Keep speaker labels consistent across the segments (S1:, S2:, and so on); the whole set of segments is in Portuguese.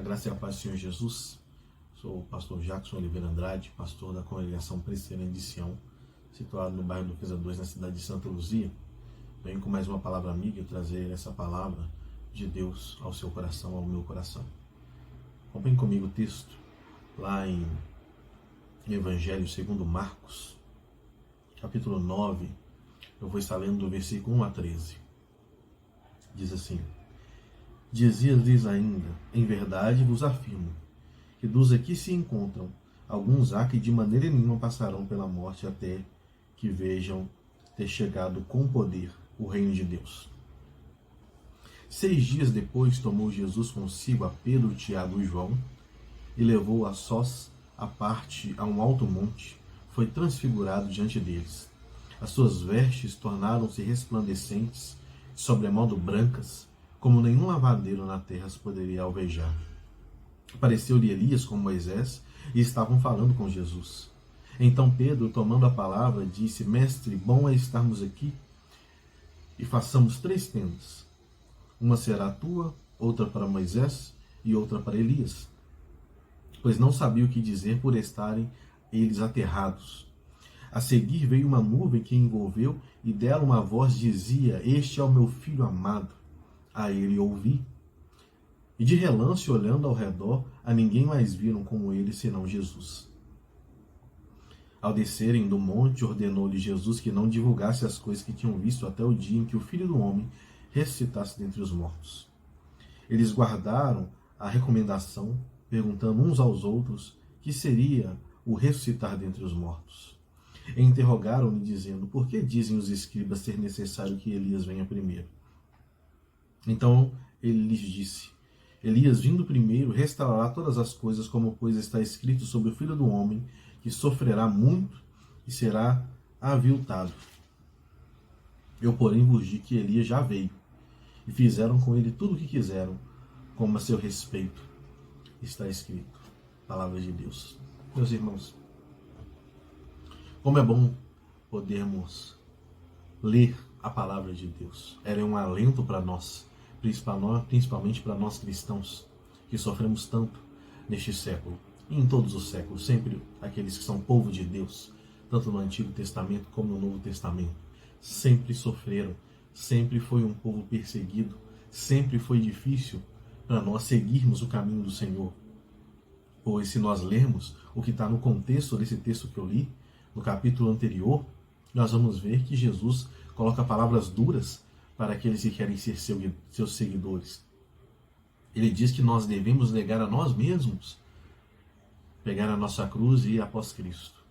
S1: graça e a paz do Senhor Jesus. Sou o pastor Jackson Oliveira Andrade, pastor da Congregação Presbiteriana de Sião, situado no bairro Duquesa 2, na cidade de Santa Luzia. Venho com mais uma palavra amiga trazer essa palavra de Deus ao seu coração, ao meu coração. Acompanhe comigo o texto lá em Evangelho segundo Marcos, capítulo 9. Eu vou estar lendo do versículo 1 a 13. Diz assim: Dizia-lhes ainda, em verdade vos afirmo, que dos aqui se encontram alguns há que de maneira nenhuma passarão pela morte até que vejam ter chegado com poder o reino de Deus. 6 dias depois tomou Jesus consigo a Pedro, Tiago e João e levou a sós à parte a um alto monte, foi transfigurado diante deles. As suas vestes tornaram-se resplandecentes, sobremodo brancas, como nenhum lavadeiro na terra as poderia alvejar. Apareceu-lhe Elias com Moisés e estavam falando com Jesus. Então Pedro, tomando a palavra, disse: Mestre, bom é estarmos aqui e façamos 3 tendas. Uma será tua, outra para Moisés e outra para Elias. Pois não sabia o que dizer por estarem eles aterrados. A seguir veio uma nuvem que envolveu e dela uma voz dizia: Este é o meu filho amado. A ele ouvi. E de relance, olhando ao redor, a ninguém mais viram como ele, senão Jesus. Ao descerem do monte, ordenou-lhe Jesus que não divulgasse as coisas que tinham visto até o dia em que o Filho do Homem ressuscitasse dentre os mortos. Eles guardaram a recomendação, perguntando uns aos outros que seria o ressuscitar dentre os mortos. E interrogaram-lhe, dizendo: Por que dizem os escribas ser necessário que Elias venha primeiro? Então ele lhes disse: Elias, vindo primeiro, restaurará todas as coisas, como pois está escrito sobre o Filho do Homem, que sofrerá muito e será aviltado. Eu, porém, vos digo que Elias já veio, e fizeram com ele tudo o que quiseram, como a seu respeito está escrito. Palavra de Deus. Meus irmãos, como é bom podermos ler a palavra de Deus. Ela é um alento para nós, principalmente para nós cristãos, que sofremos tanto neste século e em todos os séculos, sempre aqueles que são povo de Deus, tanto no Antigo Testamento como no Novo Testamento, sempre sofreram, sempre foi um povo perseguido, sempre foi difícil para nós seguirmos o caminho do Senhor. Pois se nós lermos o que está no contexto desse texto que eu li, no capítulo anterior, nós vamos ver que Jesus coloca palavras duras para aqueles que querem ser seus seguidores. Ele diz que nós devemos negar a nós mesmos, pegar a nossa cruz e ir após Cristo.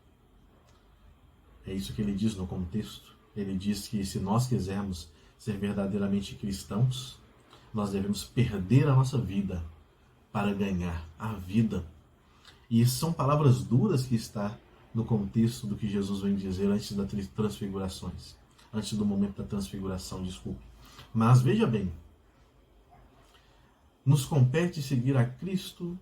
S1: É isso que ele diz no contexto. Ele diz que se nós quisermos ser verdadeiramente cristãos, nós devemos perder a nossa vida para ganhar a vida. E são palavras duras que está no contexto do que Jesus vem dizer antes das transfigurações. Antes do momento da transfiguração, desculpe. Mas veja bem, nos compete seguir a Cristo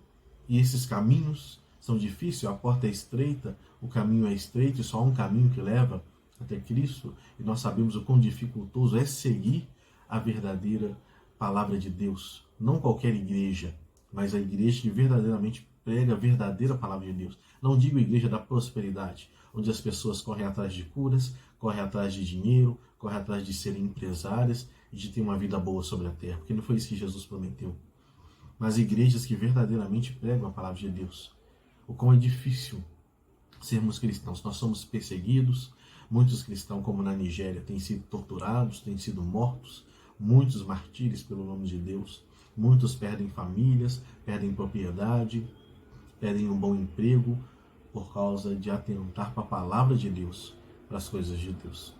S1: e esses caminhos são difíceis, a porta é estreita, o caminho é estreito e só há um caminho que leva até Cristo, e nós sabemos o quão dificultoso é seguir a verdadeira palavra de Deus. Não qualquer igreja, mas a igreja que verdadeiramente prega a verdadeira palavra de Deus. Não digo igreja da prosperidade, onde as pessoas correm atrás de curas, correm atrás de dinheiro, correm atrás de serem empresárias e de ter uma vida boa sobre a terra, porque não foi isso que Jesus prometeu. Mas igrejas que verdadeiramente pregam a palavra de Deus. O quão é difícil sermos cristãos. Nós somos perseguidos, muitos cristãos, como na Nigéria, têm sido torturados, têm sido mortos, muitos martírios pelo nome de Deus, muitos perdem famílias, perdem propriedade, perdem um bom emprego por causa de atentar para a palavra de Deus, para as coisas de Deus.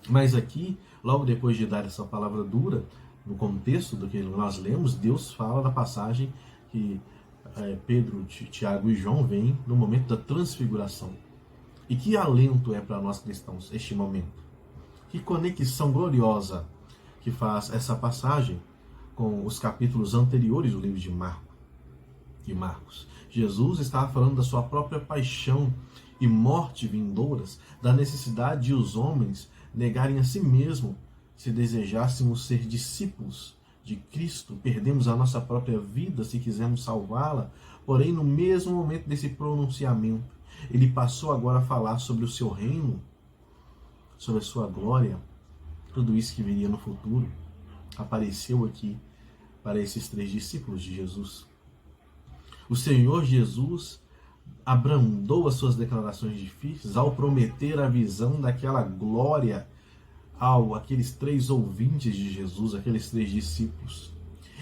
S1: Mas aqui, logo depois de dar essa palavra dura, no contexto do que nós lemos, Deus fala da passagem que Pedro, Tiago e João vêm no momento da transfiguração. E que alento é para nós cristãos este momento. Que conexão gloriosa que faz essa passagem com os capítulos anteriores do livro de Marcos. Jesus estava falando da sua própria paixão e morte vindouras, da necessidade de os homens negarem a si mesmos se desejássemos ser discípulos de Cristo, perdemos a nossa própria vida se quisermos salvá-la, porém no mesmo momento desse pronunciamento, ele passou agora a falar sobre o seu reino, sobre a sua glória, tudo isso que viria no futuro, apareceu aqui para esses 3 discípulos de Jesus. O Senhor Jesus abrandou as suas declarações difíceis ao prometer a visão daquela glória aqueles 3 ouvintes de Jesus, aqueles 3 discípulos.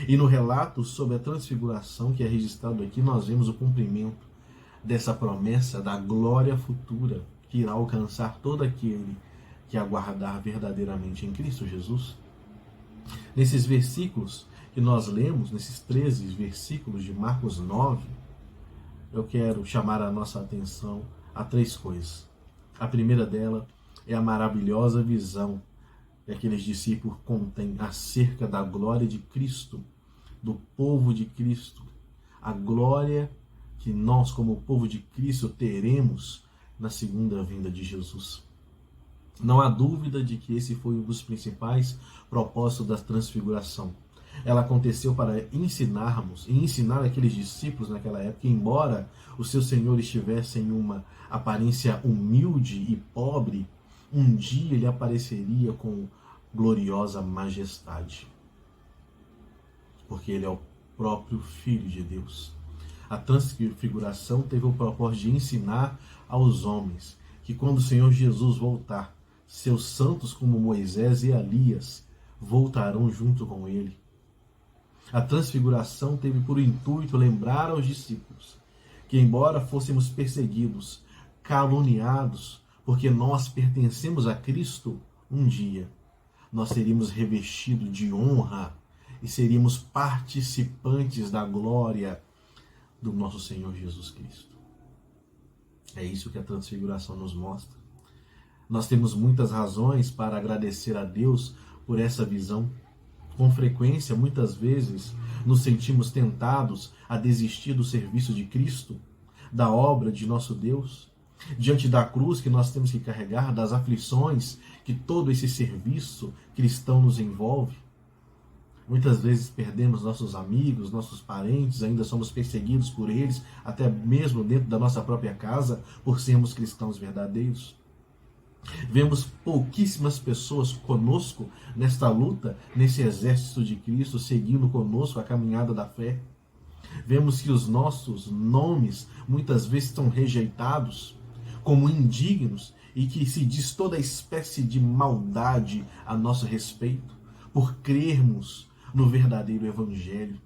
S1: E no relato sobre a transfiguração que é registrado aqui, nós vemos o cumprimento dessa promessa da glória futura que irá alcançar todo aquele que aguardar verdadeiramente em Cristo Jesus. Nesses versículos que nós lemos, nesses 13 versículos de Marcos 9, eu quero chamar a nossa atenção a 3 coisas. A primeira dela é a maravilhosa visão que aqueles discípulos contêm acerca da glória de Cristo, do povo de Cristo, a glória que nós, como povo de Cristo, teremos na segunda vinda de Jesus. Não há dúvida de que esse foi um dos principais propósitos da transfiguração. Ela aconteceu para ensinarmos e ensinar aqueles discípulos naquela época que, embora os seus senhores tivessem uma aparência humilde e pobre, um dia ele apareceria com gloriosa majestade, porque ele é o próprio Filho de Deus. A transfiguração teve o propósito de ensinar aos homens que quando o Senhor Jesus voltar, seus santos como Moisés e Elias voltarão junto com ele. A transfiguração teve por intuito lembrar aos discípulos que, embora fôssemos perseguidos, caluniados, porque nós pertencemos a Cristo, um dia nós seríamos revestidos de honra e seríamos participantes da glória do nosso Senhor Jesus Cristo. É isso que a transfiguração nos mostra. Nós temos muitas razões para agradecer a Deus por essa visão. Com frequência, muitas vezes, nos sentimos tentados a desistir do serviço de Cristo, da obra de nosso Deus, diante da cruz que nós temos que carregar, das aflições que todo esse serviço cristão nos envolve. Muitas vezes perdemos nossos amigos, nossos parentes, ainda somos perseguidos por eles, até mesmo dentro da nossa própria casa, por sermos cristãos verdadeiros. Vemos pouquíssimas pessoas conosco nesta luta, nesse exército de Cristo, seguindo conosco a caminhada da fé. Vemos que os nossos nomes muitas vezes estão rejeitados como indignos e que se diz toda espécie de maldade a nosso respeito por crermos no verdadeiro Evangelho.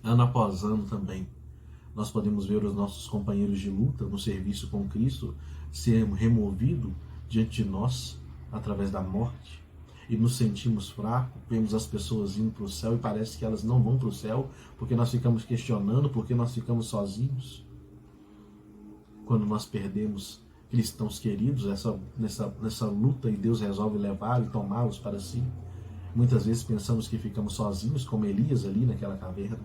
S1: Ano após ano também, nós podemos ver os nossos companheiros de luta no serviço com Cristo ser removido diante de nós através da morte e nos sentimos fracos, vemos as pessoas indo para o céu e parece que elas não vão para o céu porque nós ficamos questionando, porque nós ficamos sozinhos. Quando nós perdemos cristãos queridos nessa luta e Deus resolve levar e tomá-los para si, muitas vezes pensamos que ficamos sozinhos, como Elias ali naquela caverna.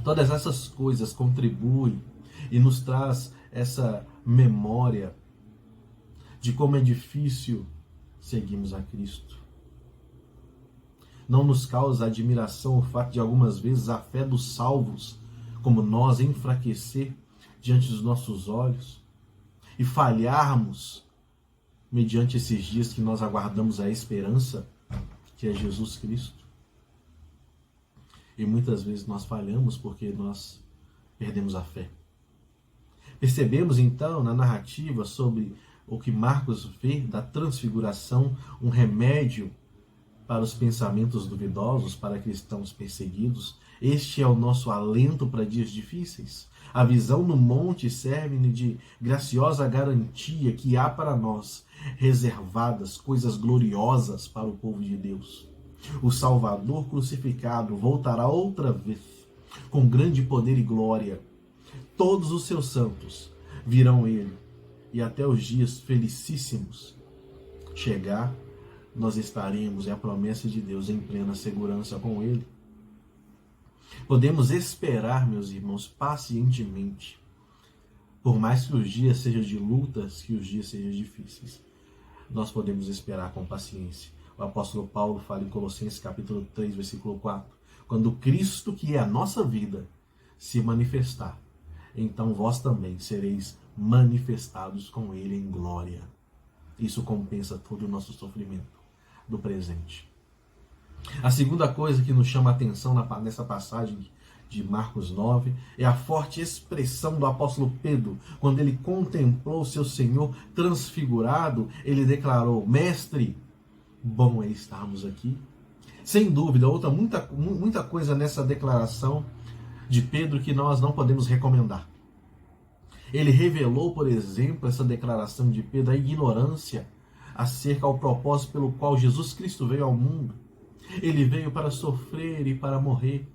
S1: Todas essas coisas contribuem e nos traz essa memória de como é difícil seguirmos a Cristo. Não nos causa admiração o fato de algumas vezes a fé dos salvos, como nós, enfraquecer diante dos nossos olhos e falharmos mediante esses dias que nós aguardamos a esperança, que é Jesus Cristo. E muitas vezes nós falhamos porque nós perdemos a fé. Percebemos então na narrativa sobre o que Marcos vê da transfiguração, um remédio para os pensamentos duvidosos, para cristãos perseguidos. Este é o nosso alento para dias difíceis. A visão no monte serve de graciosa garantia que há para nós reservadas coisas gloriosas para o povo de Deus. O Salvador crucificado voltará outra vez com grande poder e glória. Todos os seus santos virão ele, e até os dias felicíssimos chegar, nós estaremos, é a promessa de Deus, em plena segurança com ele. Podemos esperar, meus irmãos, pacientemente, por mais que os dias sejam de lutas, que os dias sejam difíceis, nós podemos esperar com paciência. o apóstolo Paulo fala em Colossenses capítulo 3, versículo 4. Quando Cristo, que é a nossa vida, se manifestar, então vós também sereis manifestados com ele em glória. Isso compensa todo o nosso sofrimento do presente. A segunda coisa que nos chama a atenção nessa passagem de Marcos 9 é a forte expressão do apóstolo Pedro. Quando ele contemplou seu Senhor transfigurado, ele declarou: Mestre, bom é estarmos aqui. Sem dúvida, muita coisa nessa declaração de Pedro que nós não podemos recomendar. Ele revelou, por exemplo, essa declaração de Pedro, a ignorância acerca ao propósito pelo qual Jesus Cristo veio ao mundo. Ele veio para sofrer e para morrer.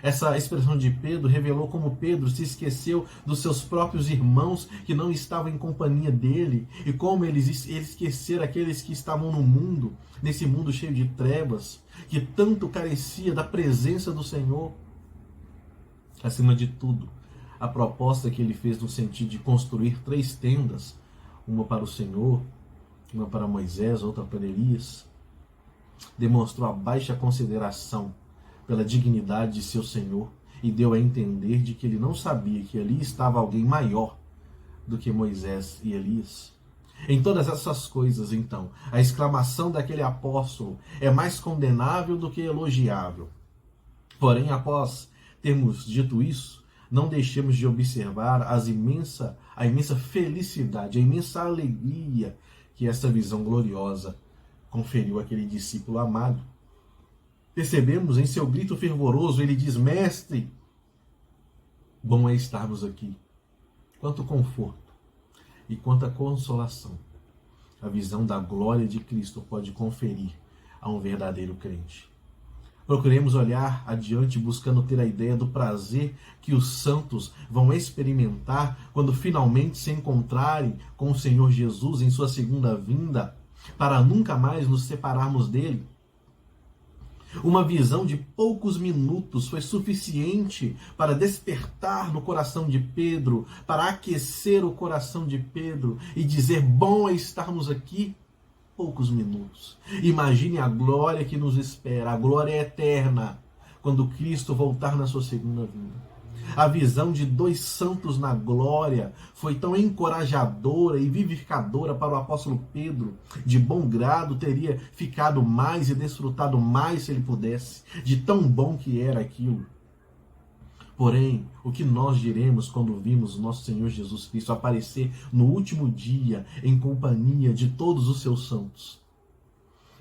S1: Essa expressão de Pedro revelou como Pedro se esqueceu dos seus próprios irmãos que não estavam em companhia dele, e como ele esqueceram aqueles que estavam no mundo, nesse mundo cheio de trevas, que tanto carecia da presença do Senhor. Acima de tudo, a proposta que ele fez no sentido de construir 3 tendas, uma para o Senhor, uma para Moisés, outra para Elias, demonstrou a baixa consideração pela dignidade de seu Senhor e deu a entender de que ele não sabia que ali estava alguém maior do que Moisés e Elias. Em todas essas coisas, então, a exclamação daquele apóstolo é mais condenável do que elogiável. Porém, após termos dito isso, não deixemos de observar a imensa felicidade, a imensa alegria que essa visão gloriosa conferiu àquele discípulo amado. Percebemos em seu grito fervoroso, ele diz: Mestre, bom é estarmos aqui. Quanto conforto e quanta consolação a visão da glória de Cristo pode conferir a um verdadeiro crente. Procuremos olhar adiante buscando ter a ideia do prazer que os santos vão experimentar quando finalmente se encontrarem com o Senhor Jesus em sua segunda vinda, para nunca mais nos separarmos dele. Uma visão de poucos minutos foi suficiente para despertar no coração de Pedro, para aquecer o coração de Pedro e dizer: bom é estarmos aqui. Poucos minutos. Imagine a glória que nos espera, a glória eterna, quando Cristo voltar na sua segunda vinda. A visão de 2 santos na glória foi tão encorajadora e vivificadora para o apóstolo Pedro. De bom grado teria ficado mais e desfrutado mais se ele pudesse, de tão bom que era aquilo. Porém, o que nós diremos quando vimos nosso Senhor Jesus Cristo aparecer no último dia em companhia de todos os seus santos?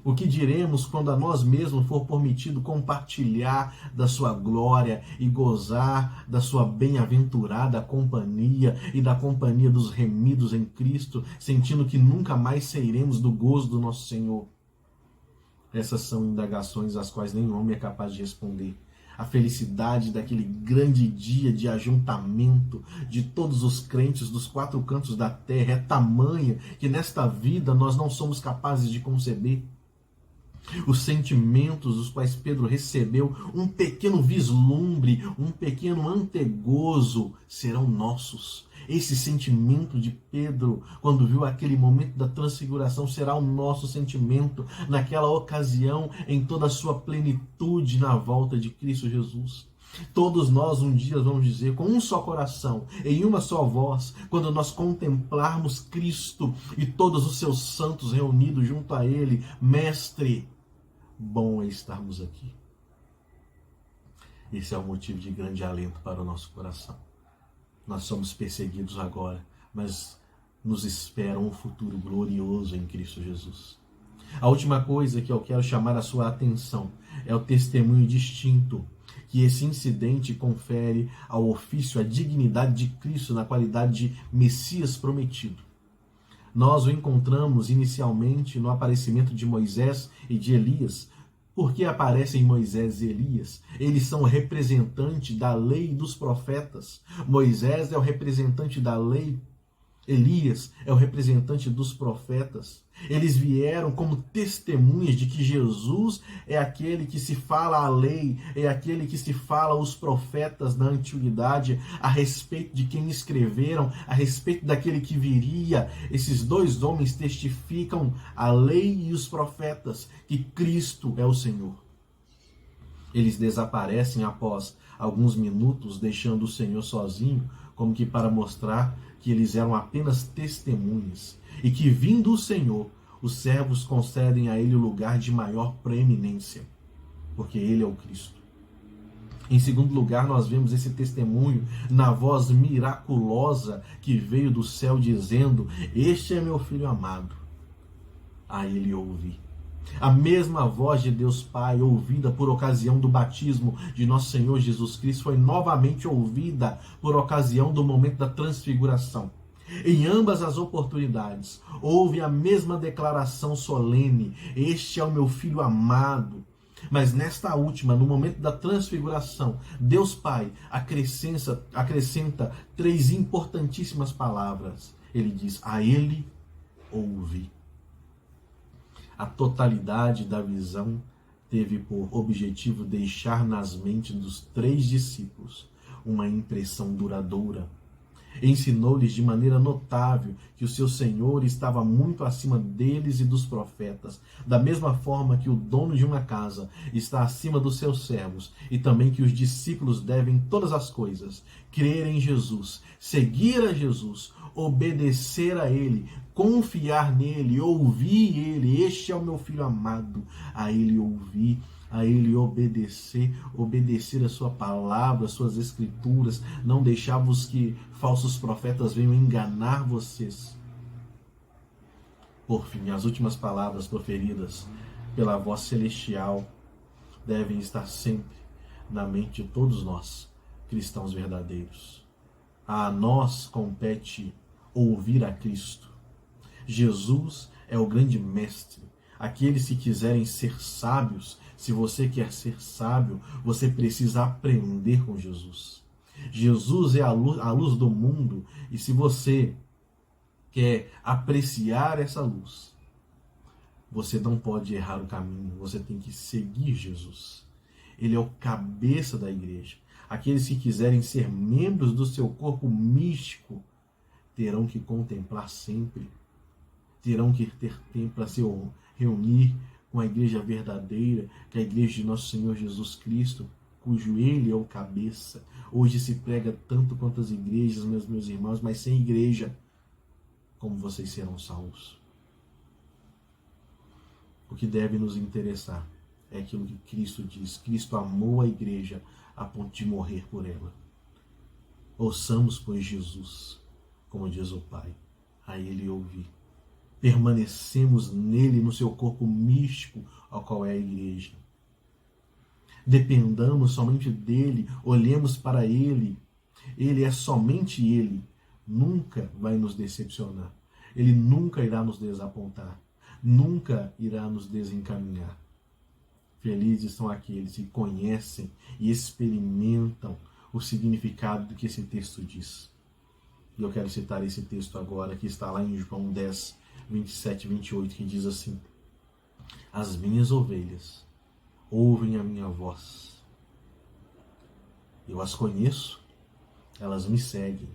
S1: O que diremos quando a nós mesmos for permitido compartilhar da sua glória e gozar da sua bem-aventurada companhia e da companhia dos remidos em Cristo, sentindo que nunca mais sairemos do gozo do nosso Senhor? Essas são indagações às quais nenhum homem é capaz de responder. A felicidade daquele grande dia de ajuntamento de todos os crentes dos 4 cantos da terra é tamanha que nesta vida nós não somos capazes de conceber. Os sentimentos dos quais Pedro recebeu um pequeno vislumbre, um pequeno antegozo, serão nossos. Esse sentimento de Pedro, quando viu aquele momento da transfiguração, será o nosso sentimento naquela ocasião, em toda a sua plenitude, na volta de Cristo Jesus. Todos nós um dia vamos dizer com um só coração, em uma só voz, quando nós contemplarmos Cristo e todos os seus santos reunidos junto a Ele: Mestre, bom é estarmos aqui. Esse é o motivo de grande alento para o nosso coração. Nós somos perseguidos agora, mas nos espera um futuro glorioso em Cristo Jesus. A última coisa que eu quero chamar a sua atenção é o testemunho distinto que esse incidente confere ao ofício, à dignidade de Cristo na qualidade de Messias prometido. Nós o encontramos inicialmente no aparecimento de Moisés e de Elias. Por que aparecem Moisés e Elias? Eles são representantes da lei e dos profetas. Moisés é o representante da lei Elias é o representante dos profetas. Eles vieram como testemunhas de que Jesus é aquele que se fala a lei, é aquele que se fala os profetas da antiguidade, a respeito de quem escreveram, a respeito daquele que viria. Esses dois homens testificam a lei e os profetas, que Cristo é o Senhor. Eles desaparecem após alguns minutos, deixando o Senhor sozinho, como que para mostrar que eles eram apenas testemunhas e que, vindo o Senhor, os servos concedem a ele o lugar de maior preeminência, porque ele é o Cristo. Em segundo lugar, nós vemos esse testemunho na voz miraculosa que veio do céu dizendo: "Este é meu filho amado, a ele ouvi." A mesma voz de Deus Pai, ouvida por ocasião do batismo de nosso Senhor Jesus Cristo, foi novamente ouvida por ocasião do momento da transfiguração. Em ambas as oportunidades, houve a mesma declaração solene: "Este é o meu filho amado." Mas nesta última, no momento da transfiguração, Deus Pai acrescenta três importantíssimas palavras. Ele diz: "A ele ouvi." A totalidade da visão teve por objetivo deixar nas mentes dos três discípulos uma impressão duradoura. Ensinou-lhes de maneira notável que o seu Senhor estava muito acima deles e dos profetas, da mesma forma que o dono de uma casa está acima dos seus servos, e também que os discípulos devem todas as coisas, crer em Jesus, seguir a Jesus, obedecer a Ele, confiar nele, ouvir Ele. "Este é o meu filho amado, a Ele ouvir." A Ele obedecer a sua palavra, as suas escrituras, não deixar-vos que falsos profetas venham enganar vocês. Por fim, as últimas palavras proferidas pela voz celestial devem estar sempre na mente de todos nós, cristãos verdadeiros. A nós compete ouvir a Cristo. Jesus é o grande mestre. Aqueles que quiserem ser sábios, se você quer ser sábio, você precisa aprender com Jesus. Jesus é a luz do mundo, e se você quer apreciar essa luz, você não pode errar o caminho, você tem que seguir Jesus. Ele é o cabeça da igreja. Aqueles que quiserem ser membros do seu corpo místico terão que contemplar sempre, terão que ter tempo para se reunir com a igreja verdadeira, que é a igreja de nosso Senhor Jesus Cristo, cujo Ele é o cabeça. Hoje se prega tanto quanto as igrejas, meus irmãos, mas sem igreja, como vocês serão salvos? O que deve nos interessar é aquilo que Cristo diz. Cristo amou a igreja a ponto de morrer por ela. Ouçamos, pois, Jesus, como diz o Pai, a Ele ouvir. Permanecemos nele, no seu corpo místico, ao qual é a igreja. Dependamos somente dele, olhemos para ele. Ele é somente ele. Nunca vai nos decepcionar. Ele nunca irá nos desapontar. Nunca irá nos desencaminhar. Felizes são aqueles que conhecem e experimentam o significado do que esse texto diz. E eu quero citar esse texto agora, que está lá em João 10, 27 e 28, que diz assim: "As minhas ovelhas ouvem a minha voz. Eu as conheço, elas me seguem.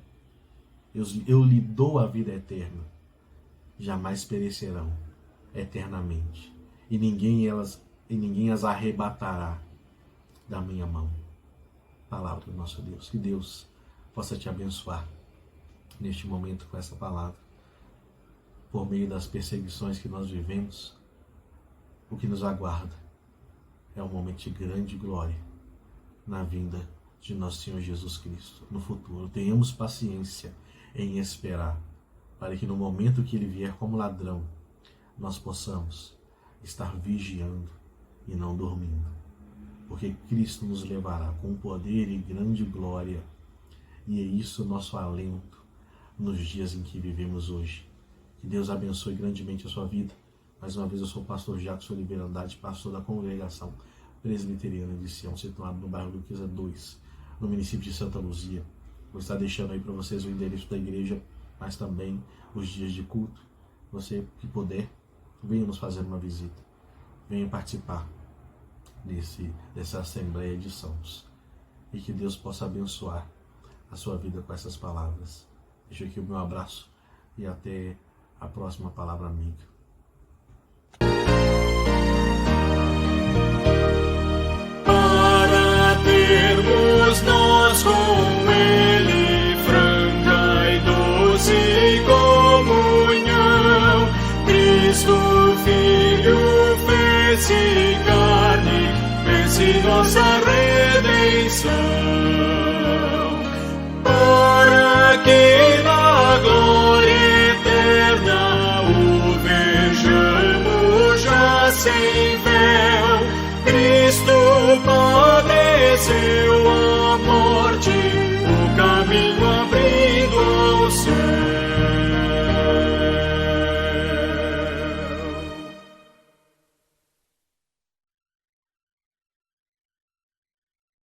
S1: Eu lhe dou a vida eterna. Jamais perecerão eternamente. E ninguém as arrebatará da minha mão." Palavra do nosso Deus. Que Deus possa te abençoar neste momento com essa palavra. Por meio das perseguições que nós vivemos, o que nos aguarda é um momento de grande glória na vinda de nosso Senhor Jesus Cristo no futuro. Tenhamos paciência em esperar, para que no momento que Ele vier como ladrão, nós possamos estar vigiando e não dormindo. Porque Cristo nos levará com poder e grande glória, e é isso o nosso alento nos dias em que vivemos hoje. Que Deus abençoe grandemente a sua vida. Mais uma vez, eu sou o pastor Jackson Oliveira Andrade, pastor da Congregação Presbiteriana de Sião, situado no bairro Duquesa 2, no município de Santa Luzia. Vou estar deixando aí para vocês o endereço da igreja mas também os dias de culto. Você que puder, venha nos fazer uma visita, venha participar dessa Assembleia de Sãos, e que Deus possa abençoar a sua vida com essas palavras. Deixo aqui o meu abraço e até a próxima palavra amiga.
S2: Para termos nós com Ele franca e doce comunhão, Cristo Filho fez-se carne, fez-se nossa redenção.